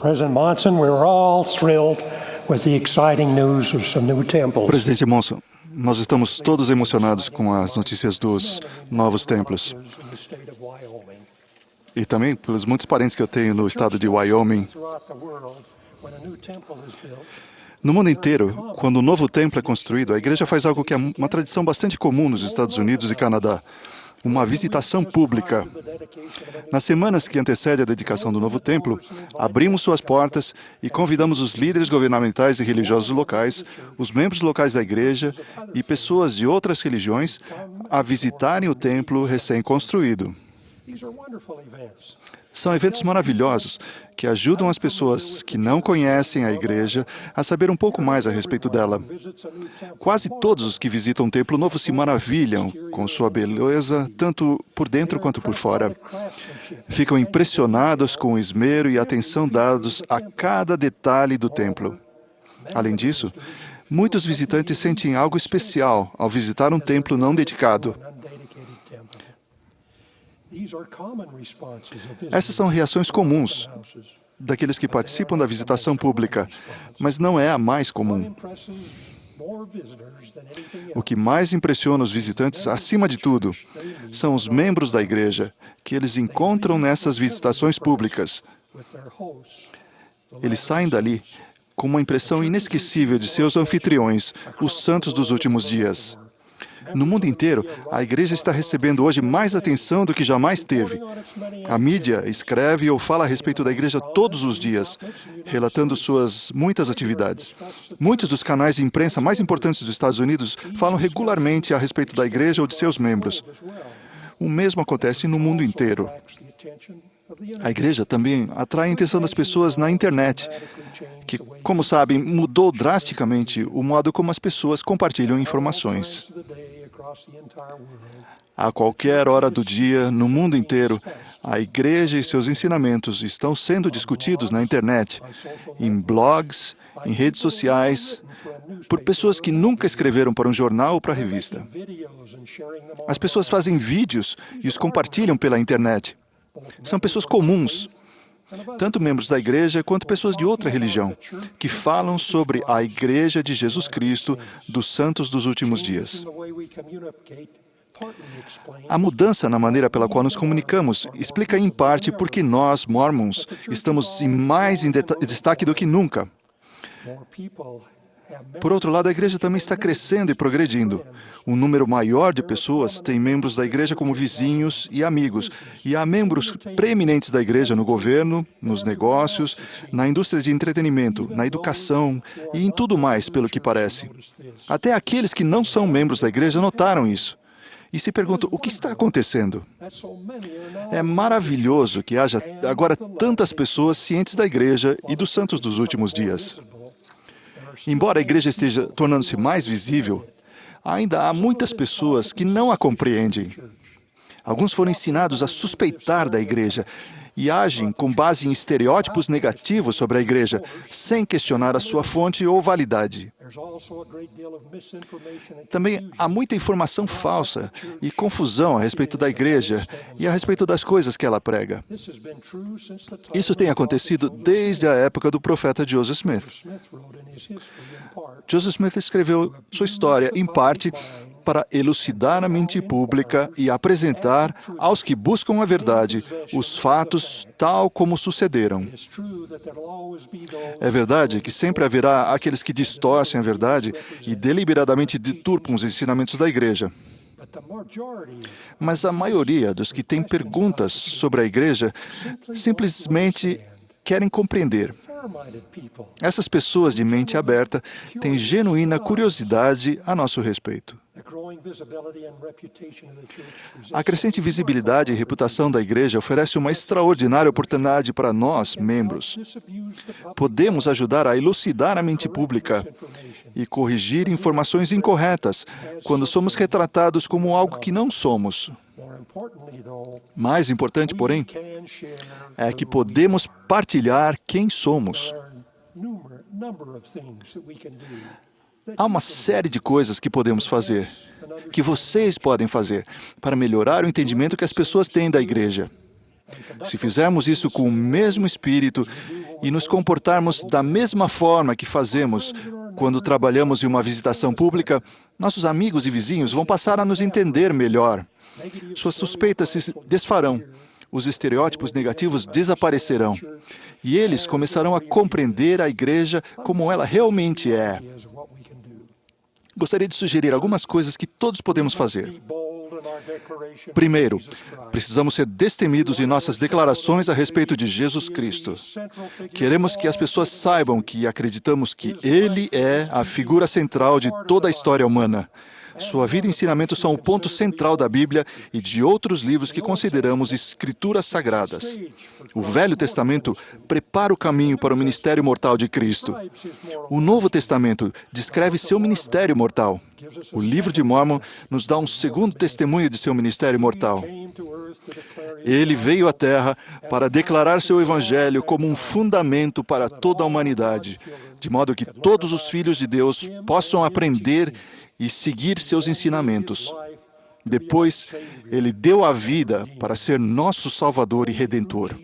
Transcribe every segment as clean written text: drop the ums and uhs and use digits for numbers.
President Monson, we were all thrilled with the exciting news of some new temples. Presidente Monson, nós estamos todos emocionados com as notícias dos novos templos. E também pelos muitos parentes que eu tenho no estado de Wyoming. No mundo inteiro, quando um novo templo é construído, a igreja faz algo que é uma tradição bastante comum nos Estados Unidos e Canadá. Uma visitação pública. Nas semanas que antecedem a dedicação do novo templo, abrimos suas portas e convidamos os líderes governamentais e religiosos locais, os membros locais da igreja e pessoas de outras religiões a visitarem o templo recém-construído. São eventos maravilhosos que ajudam as pessoas que não conhecem a igreja a saber um pouco mais a respeito dela. Quase todos os que visitam o Templo Novo se maravilham com sua beleza, tanto por dentro quanto por fora. Ficam impressionados com o esmero e atenção dados a cada detalhe do templo. Além disso, muitos visitantes sentem algo especial ao visitar um templo não dedicado. Essas são reações comuns daqueles que participam da visitação pública, mas não é a mais comum. O que mais impressiona os visitantes, acima de tudo, são os membros da igreja, que eles encontram nessas visitações públicas. Eles saem dali com uma impressão inesquecível de seus anfitriões, os santos dos últimos dias. No mundo inteiro, a igreja está recebendo hoje mais atenção do que jamais teve. A mídia escreve ou fala a respeito da igreja todos os dias, relatando suas muitas atividades. Muitos dos canais de imprensa mais importantes dos Estados Unidos falam regularmente a respeito da igreja ou de seus membros. O mesmo acontece no mundo inteiro. A igreja também atrai a atenção das pessoas na internet, que, como sabem, mudou drasticamente o modo como as pessoas compartilham informações. A qualquer hora do dia, no mundo inteiro, a igreja e seus ensinamentos estão sendo discutidos na internet, em blogs, em redes sociais, por pessoas que nunca escreveram para um jornal ou para a revista. As pessoas fazem vídeos e os compartilham pela internet. São pessoas comuns, tanto membros da igreja quanto pessoas de outra religião, que falam sobre a Igreja de Jesus Cristo dos Santos dos Últimos Dias. A mudança na maneira pela qual nos comunicamos explica em parte por que nós, Mormons, estamos mais em destaque do que nunca. Por outro lado, a igreja também está crescendo e progredindo. Um número maior de pessoas tem membros da igreja como vizinhos e amigos, e há membros preeminentes da igreja no governo, nos negócios, na indústria de entretenimento, na educação e em tudo mais, pelo que parece. Até aqueles que não são membros da igreja notaram isso. E se perguntam, o que está acontecendo? É maravilhoso que haja agora tantas pessoas cientes da igreja e dos santos dos últimos dias. Embora a igreja esteja tornando-se mais visível, ainda há muitas pessoas que não a compreendem. Alguns foram ensinados a suspeitar da igreja e agem com base em estereótipos negativos sobre a igreja, sem questionar a sua fonte ou validade. Também há muita informação falsa e confusão a respeito da igreja e a respeito das coisas que ela prega. Isso tem acontecido desde a época do profeta Joseph Smith. Joseph Smith escreveu sua história, em parte, para elucidar a mente pública e apresentar aos que buscam a verdade os fatos tal como sucederam. É verdade que sempre haverá aqueles que distorcem a verdade e deliberadamente deturpam os ensinamentos da igreja. Mas a maioria dos que têm perguntas sobre a igreja simplesmente querem compreender. Essas pessoas de mente aberta têm genuína curiosidade a nosso respeito. A crescente visibilidade e reputação da igreja oferece uma extraordinária oportunidade para nós, membros. Podemos ajudar a elucidar a mente pública e corrigir informações incorretas quando somos retratados como algo que não somos. Mais importante, porém, é que podemos partilhar quem somos. Há uma série de coisas que podemos fazer, que vocês podem fazer, para melhorar o entendimento que as pessoas têm da igreja. Se fizermos isso com o mesmo espírito e nos comportarmos da mesma forma que fazemos quando trabalhamos em uma visitação pública, nossos amigos e vizinhos vão passar a nos entender melhor. Suas suspeitas se desfarão, os estereótipos negativos desaparecerão, e eles começarão a compreender a igreja como ela realmente é. Gostaria de sugerir algumas coisas que todos podemos fazer. Primeiro, precisamos ser destemidos em nossas declarações a respeito de Jesus Cristo. Queremos que as pessoas saibam que acreditamos que Ele é a figura central de toda a história humana. Sua vida e ensinamentos são o ponto central da Bíblia e de outros livros que consideramos escrituras sagradas. O Velho Testamento prepara o caminho para o ministério mortal de Cristo. O Novo Testamento descreve seu ministério mortal. O livro de Mórmon nos dá um segundo testemunho de seu ministério mortal. Ele veio à Terra para declarar seu evangelho como um fundamento para toda a humanidade, de modo que todos os filhos de Deus possam aprender e seguir seus ensinamentos. Depois, Ele deu a vida para ser nosso Salvador e Redentor.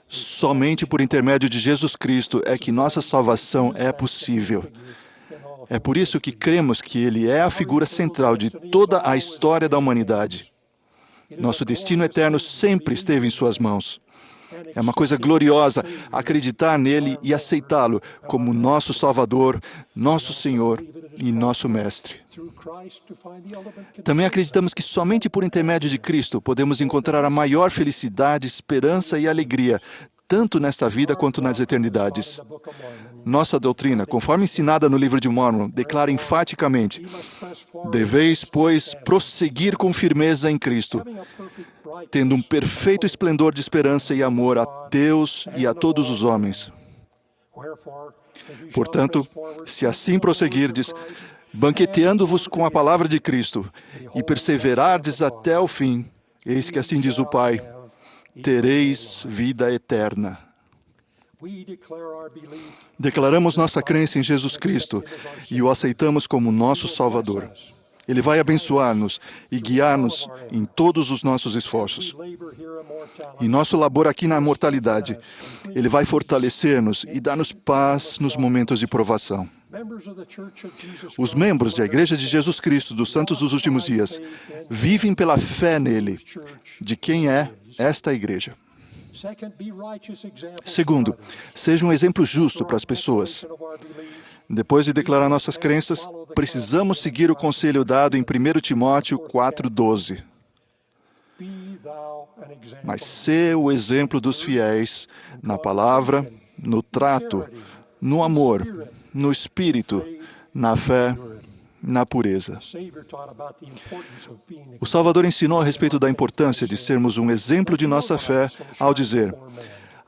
Somente por intermédio de Jesus Cristo é que nossa salvação é possível. É por isso que cremos que Ele é a figura central de toda a história da humanidade. Nosso destino eterno sempre esteve em Suas mãos. É uma coisa gloriosa acreditar nele e aceitá-lo como nosso Salvador, nosso Senhor e nosso Mestre. Também acreditamos que somente por intermédio de Cristo podemos encontrar a maior felicidade, esperança e alegria, tanto nesta vida quanto nas eternidades. Nossa doutrina, conforme ensinada no livro de Mórmon, declara enfaticamente: deveis, pois, prosseguir com firmeza em Cristo, tendo um perfeito esplendor de esperança e amor a Deus e a todos os homens. Portanto, se assim prosseguirdes, banqueteando-vos com a palavra de Cristo, e perseverardes até o fim, eis que assim diz o Pai, tereis vida eterna. Declaramos nossa crença em Jesus Cristo e o aceitamos como nosso Salvador. Ele vai abençoar-nos e guiar-nos em todos os nossos esforços. Em nosso labor aqui na mortalidade, Ele vai fortalecer-nos e dar-nos paz nos momentos de provação. Os membros da Igreja de Jesus Cristo dos Santos dos Últimos Dias vivem pela fé nele, de quem é esta Igreja. Segundo, seja um exemplo justo para as pessoas. Depois de declarar nossas crenças, precisamos seguir o conselho dado em 1 Timóteo 4:12. Mas sê o exemplo dos fiéis na palavra, no trato, no amor, no espírito, na fé, na pureza. O Salvador ensinou a respeito da importância de sermos um exemplo de nossa fé ao dizer: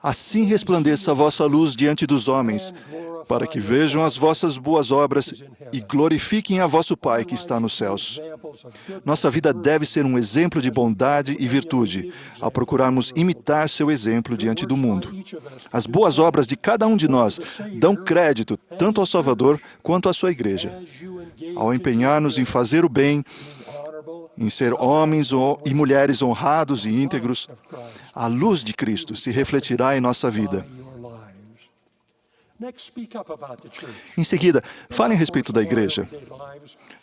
assim resplandeça a vossa luz diante dos homens, para que vejam as vossas boas obras e glorifiquem a vosso Pai que está nos céus. Nossa vida deve ser um exemplo de bondade e virtude, ao procurarmos imitar seu exemplo diante do mundo. As boas obras de cada um de nós dão crédito tanto ao Salvador quanto à sua Igreja. Ao empenhar-nos em fazer o bem, em ser homens e mulheres honrados e íntegros, a luz de Cristo se refletirá em nossa vida. Em seguida, fale a respeito da Igreja.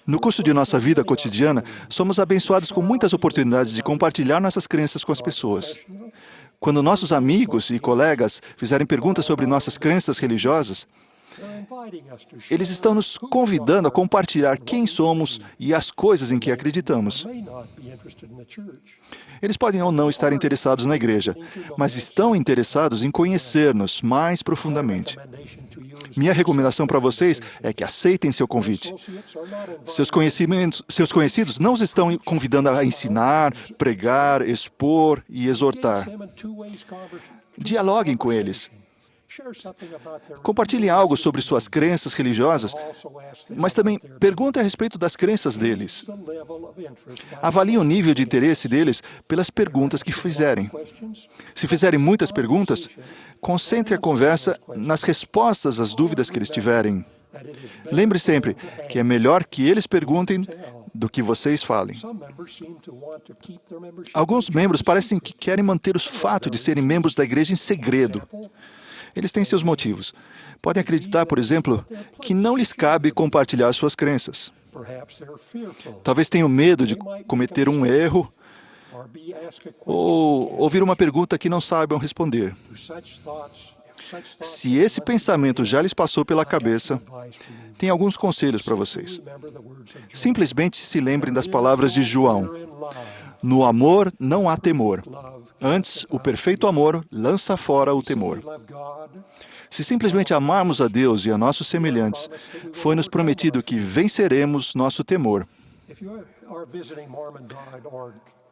No curso de nossa vida cotidiana, somos abençoados com muitas oportunidades de compartilhar nossas crenças com as pessoas. Quando nossos amigos e colegas fizerem perguntas sobre nossas crenças religiosas, eles estão nos convidando a compartilhar quem somos e as coisas em que acreditamos. Eles podem ou não estar interessados na Igreja, mas estão interessados em conhecer-nos mais profundamente. Minha recomendação para vocês é que aceitem seu convite. Seus conhecidos não os estão convidando a ensinar, pregar, expor e exortar. Dialoguem com eles. Compartilhem algo sobre suas crenças religiosas, mas também perguntem a respeito das crenças deles. Avaliem o nível de interesse deles pelas perguntas que fizerem. Se fizerem muitas perguntas, concentre a conversa nas respostas às dúvidas que eles tiverem. Lembre sempre que é melhor que eles perguntem do que vocês falem. Alguns membros parecem que querem manter o fato de serem membros da igreja em segredo. Eles têm seus motivos. Podem acreditar, por exemplo, que não lhes cabe compartilhar suas crenças. Talvez tenham medo de cometer um erro ou ouvir uma pergunta que não saibam responder. Se esse pensamento já lhes passou pela cabeça, tem alguns conselhos para vocês. Simplesmente se lembrem das palavras de João. No amor não há temor. Antes, o perfeito amor lança fora o temor. Se simplesmente amarmos a Deus e a nossos semelhantes, foi-nos prometido que venceremos nosso temor.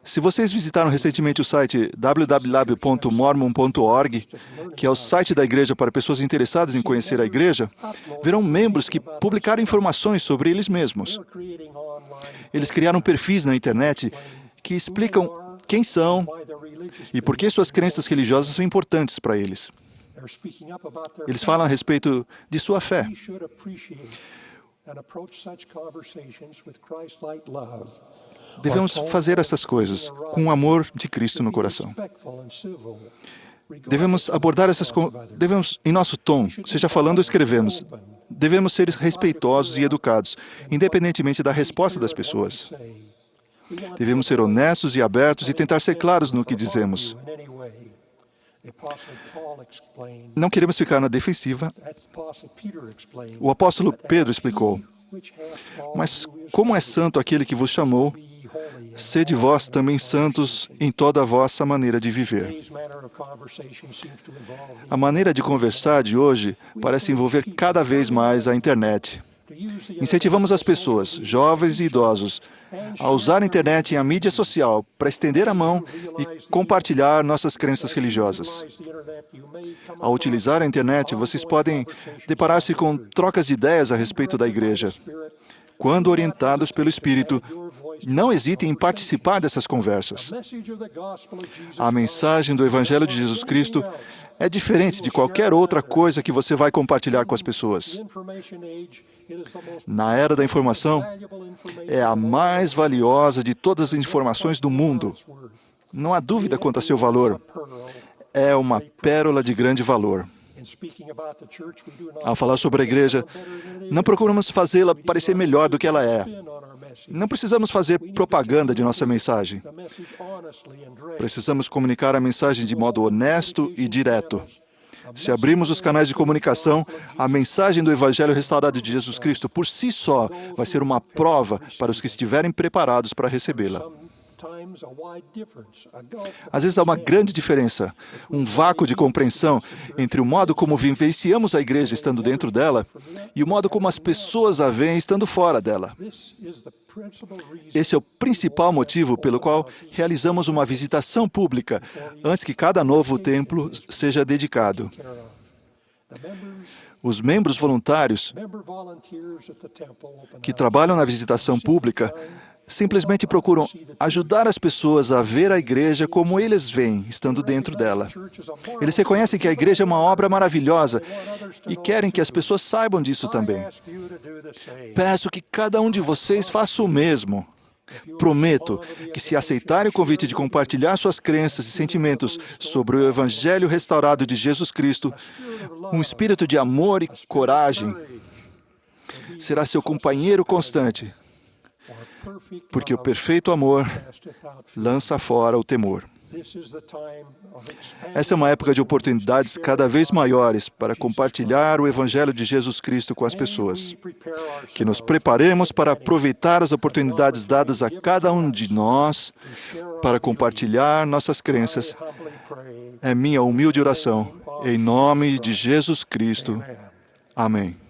Se vocês visitaram recentemente o site www.mormon.org, que é o site da igreja para pessoas interessadas em conhecer a igreja, verão membros que publicaram informações sobre eles mesmos. Eles criaram perfis na internet que explicam quem são e por que suas crenças religiosas são importantes para eles. Eles falam a respeito de sua fé. Devemos fazer essas coisas com o amor de Cristo no coração. Devemos abordar em nosso tom, seja falando ou escrevemos. Devemos ser respeitosos e educados, independentemente da resposta das pessoas. Devemos ser honestos e abertos e tentar ser claros no que dizemos. Não queremos ficar na defensiva. O apóstolo Pedro explicou: mas como é santo aquele que vos chamou, sede vós também santos em toda a vossa maneira de viver. A maneira de conversar de hoje parece envolver cada vez mais a internet. Incentivamos as pessoas, jovens e idosos, a usar a internet e a mídia social para estender a mão e compartilhar nossas crenças religiosas. Ao utilizar a internet, vocês podem deparar-se com trocas de ideias a respeito da igreja. Quando orientados pelo Espírito, não hesitem em participar dessas conversas. A mensagem do Evangelho de Jesus Cristo é diferente de qualquer outra coisa que você vai compartilhar com as pessoas. Na era da informação, é a mais valiosa de todas as informações do mundo. Não há dúvida quanto a seu valor. É uma pérola de grande valor. Ao falar sobre a igreja, não procuramos fazê-la parecer melhor do que ela é. Não precisamos fazer propaganda de nossa mensagem. Precisamos comunicar a mensagem de modo honesto e direto. Se abrirmos os canais de comunicação, a mensagem do Evangelho restaurado de Jesus Cristo por si só vai ser uma prova para os que estiverem preparados para recebê-la. Às vezes há uma grande diferença, um vácuo de compreensão entre o modo como vivenciamos a igreja estando dentro dela e o modo como as pessoas a veem estando fora dela. Esse é o principal motivo pelo qual realizamos uma visitação pública antes que cada novo templo seja dedicado. Os membros voluntários que trabalham na visitação pública simplesmente procuram ajudar as pessoas a ver a igreja como eles veem, estando dentro dela. Eles reconhecem que a igreja é uma obra maravilhosa e querem que as pessoas saibam disso também. Peço que cada um de vocês faça o mesmo. Prometo que, se aceitarem o convite de compartilhar suas crenças e sentimentos sobre o Evangelho restaurado de Jesus Cristo, um espírito de amor e coragem será seu companheiro constante, porque o perfeito amor lança fora o temor. Essa é uma época de oportunidades cada vez maiores para compartilhar o Evangelho de Jesus Cristo com as pessoas. Que nos preparemos para aproveitar as oportunidades dadas a cada um de nós para compartilhar nossas crenças. É minha humilde oração, em nome de Jesus Cristo. Amém.